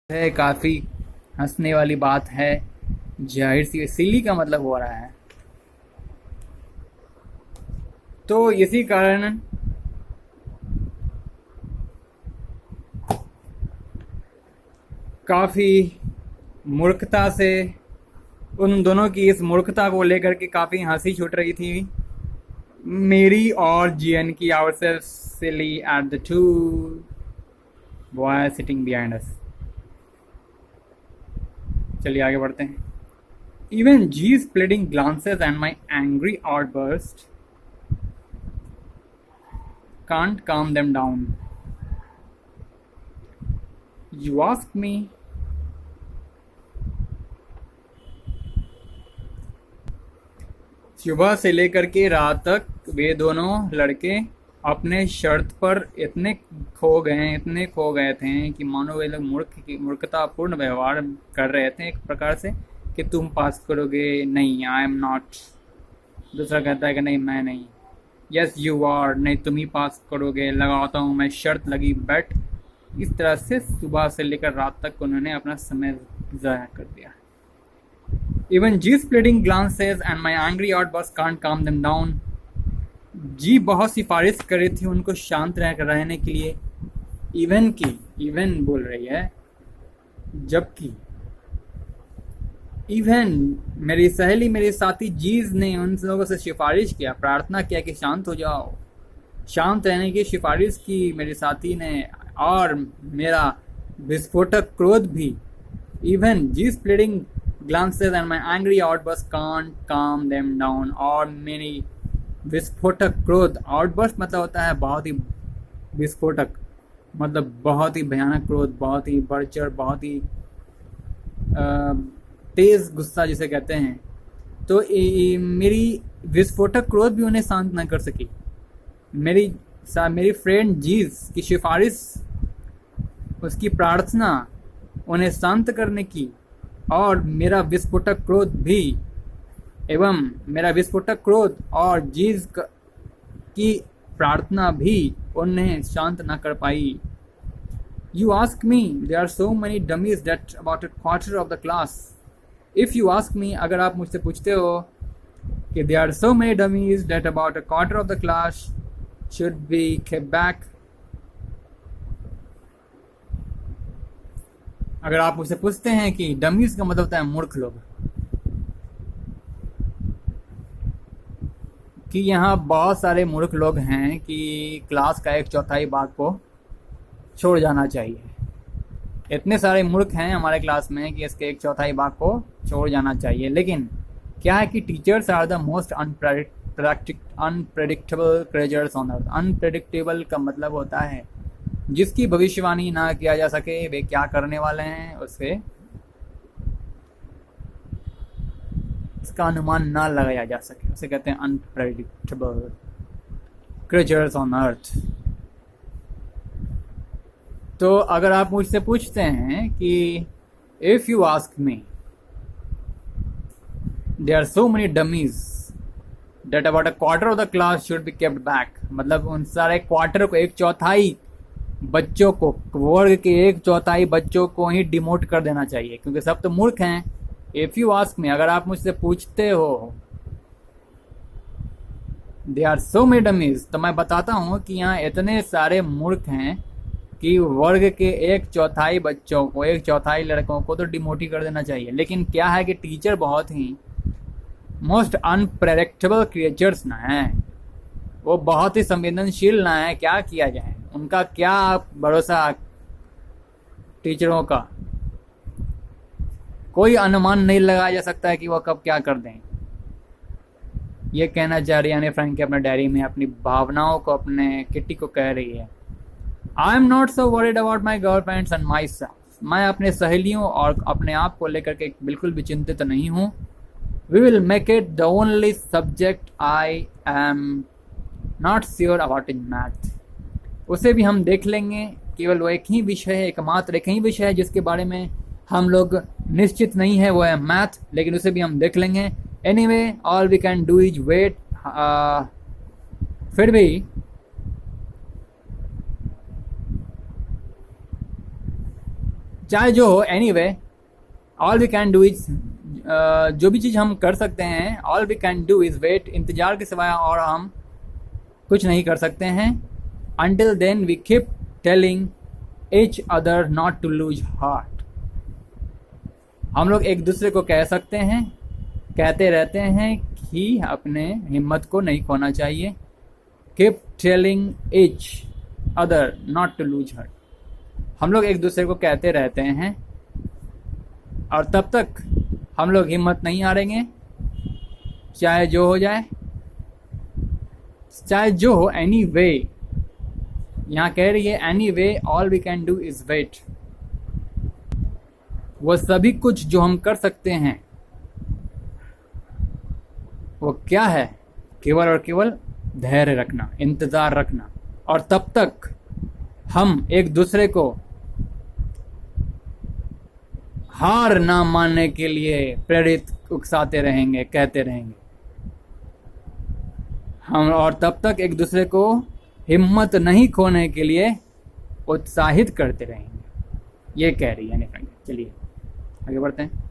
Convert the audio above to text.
है काफ़ी हंसने वाली बात है। जाहिर सी सिली का मतलब हो रहा है। तो इसी कारण काफ़ी मूर्खता से उन दोनों की इस मूर्खता को लेकर के काफ़ी हंसी छूट रही थी, मेरी और जीएन की। Our silly at the two boy sitting behind us. चलिए आगे बढ़ते हैं। इवन जी splitting glances and my angry outburst can't calm them down. You ask me, सुबह से लेकर के रात तक वे दोनों लड़के अपने शर्त पर इतने खो गए थे कि मानो वे लोग मूर्खतापूर्ण व्यवहार कर रहे थे एक प्रकार से, कि तुम पास करोगे, नहीं आई एम नॉट। दूसरा कहता है कि नहीं मैं नहीं, यस यू आर, नहीं तुम ही पास करोगे, लगाता हूँ मैं शर्त लगी बैठ। इस तरह से सुबह से लेकर रात तक उन्होंने अपना समय ज़ाया कर दिया। इवन जी splitting glances and my angry outburst can't calm them down. जी बहुत सिफारिश कर रही थी उनको शांत रहने के लिए। इवन बोल रही है, जबकि इवन मेरी सहेली मेरे साथी जीज ने उन लोगों से सिफारिश किया, प्रार्थना किया कि शांत हो जाओ, शांत रहने की सिफारिश की मेरे साथी ने। और मेरा विस्फोटक क्रोध भी, इवन जी splitting glances and my angry outburst can't calm them down. और मेरी विस्फोटक क्रोध, आउटबर्स्ट मतलब होता है बहुत ही विस्फोटक, मतलब बहुत ही भयानक क्रोध, बहुत ही बढ़ चढ़, बहुत ही तेज गुस्सा जिसे कहते हैं। तो मेरी विस्फोटक क्रोध भी उन्हें शांत न कर सकी। मेरी फ्रेंड जीज की सिफारिश, उसकी प्रार्थना उन्हें शांत करने की, और मेरा विस्फोटक क्रोध भी, एवं मेरा विस्फोटक क्रोध और जीज की प्रार्थना भी उन्हें शांत न कर पाई। You ask me, there are so many dummies that about a quarter of the class. If you ask me, अगर आप मुझसे पूछते हो कि there are so many dummies that about a quarter of the class should be kept back. अगर आप मुझसे पूछते हैं कि डमीज का मतलब होता है मूर्ख लोग, कि यहाँ बहुत सारे मूर्ख लोग हैं कि क्लास का एक चौथाई भाग को छोड़ जाना चाहिए। इतने सारे मूर्ख हैं हमारे क्लास में कि इसके एक चौथाई भाग को छोड़ जाना चाहिए। लेकिन क्या है कि teachers are the most unpredictable creatures on earth. Unpredictable का मतलब होता है जिसकी भविष्यवाणी ना किया जा सके, वे क्या करने वाले हैं इसका अनुमान ना लगाया जा सके, उसे कहते हैं अनप्रेडिक्टेबल क्रिएचर्स ऑन अर्थ। तो अगर आप मुझसे पूछते हैं कि if you ask me, there are so many dummies that about a quarter of the class should be kept back, मतलब उन सारे क्वार्टर को, एक चौथाई बच्चों को, वर्ग के एक चौथाई बच्चों को ही डिमोट कर देना चाहिए, क्योंकि सब तो मूर्ख हैं। इफ यू आस्क मी, अगर आप मुझसे पूछते हो they are so many dummies, तो मैं बताता हूँ कि यहाँ इतने सारे मूर्ख हैं कि वर्ग के एक चौथाई बच्चों को, एक चौथाई लड़कों को तो डिमोट ही कर देना चाहिए। लेकिन क्या है कि टीचर बहुत ही मोस्ट अनप्रेडिक्टेबल क्रिएचर्स ना हैं, वो बहुत ही संवेदनशील ना है। क्या किया जाए, उनका क्या भरोसा, टीचरों का कोई अनुमान नहीं लगाया जा सकता है कि वह कब क्या कर दें। ये कहना चाह रही है यानी फ्रैंक अपने डायरी में अपनी भावनाओं को, अपने किट्टी को कह रही है, आई am not so worried about my girlfriends and my self. मैं अपने सहेलियों और अपने आप को लेकर के बिल्कुल भी चिंतित नहीं हूँ। We will make it the only subject I am not sure about in math. उसे भी हम देख लेंगे, केवल वो एक ही विषय है, एकमात्र एक ही विषय है जिसके बारे में हम लोग निश्चित नहीं है, वो है मैथ, लेकिन उसे भी हम देख लेंगे। Anyway all we can do is wait. फिर भी चाहे जो हो, anyway all we can do is, जो भी चीज़ हम कर सकते हैं, all we can do is wait, इंतज़ार के सिवाय और हम कुछ नहीं कर सकते हैं। Until then we keep telling each other not to lose heart. हम लोग एक दूसरे को कह सकते हैं, कहते रहते हैं कि अपने हिम्मत को नहीं खोना चाहिए। Keep telling each other not to lose heart. हम लोग एक दूसरे को कहते रहते हैं और तब तक हम लोग हिम्मत नहीं हारेंगे, चाहे जो हो जाए, चाहे जो हो। एनी वे, यहाँ कह रही है anyway all we can do is wait. वो सभी कुछ जो हम कर सकते हैं वो क्या है? केवल और केवल धैर्य रखना, इंतज़ार रखना, और तब तक हम एक दूसरे को हार ना मानने के लिए प्रेरित उकसाते रहेंगे, कहते रहेंगे हम, और तब तक एक दूसरे को हिम्मत नहीं खोने के लिए उत्साहित करते रहेंगे। ये कह रही है। चलिए आगे बढ़ते हैं।